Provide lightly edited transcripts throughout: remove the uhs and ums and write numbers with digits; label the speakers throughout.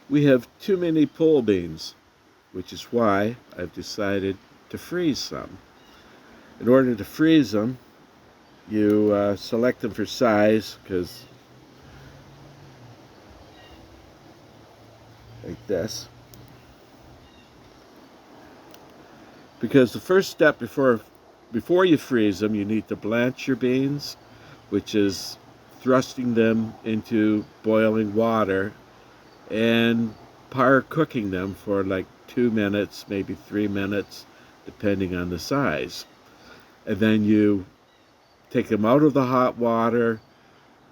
Speaker 1: We have too many pole beans, which is why I've decided to freeze some. In order to freeze them, you select them for size, because like this. Because the first step before you freeze them, you need to blanch your beans, which is thrusting them into boiling water and par cooking them for like 2 minutes, maybe 3 minutes, depending on the size. And then you take them out of the hot water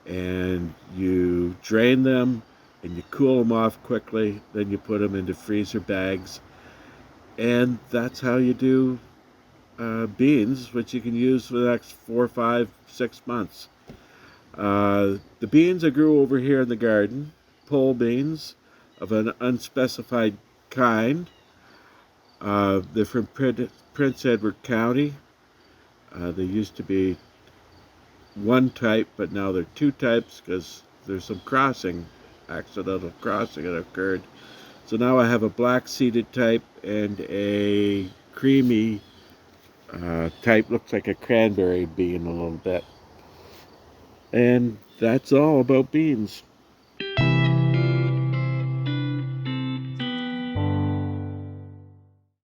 Speaker 1: and you drain them and you cool them off quickly. Then you put them into freezer bags, and that's how you do beans, which you can use for the next 4, 5, 6 months. The beans I grew over here in the garden, pole beans of an unspecified kind. They're from Prince Edward County. They used to be one type, but now they're two types because there's some accidental crossing that occurred. So now I have a black seeded type and a creamy type, looks like a cranberry bean a little bit. And that's all about beans.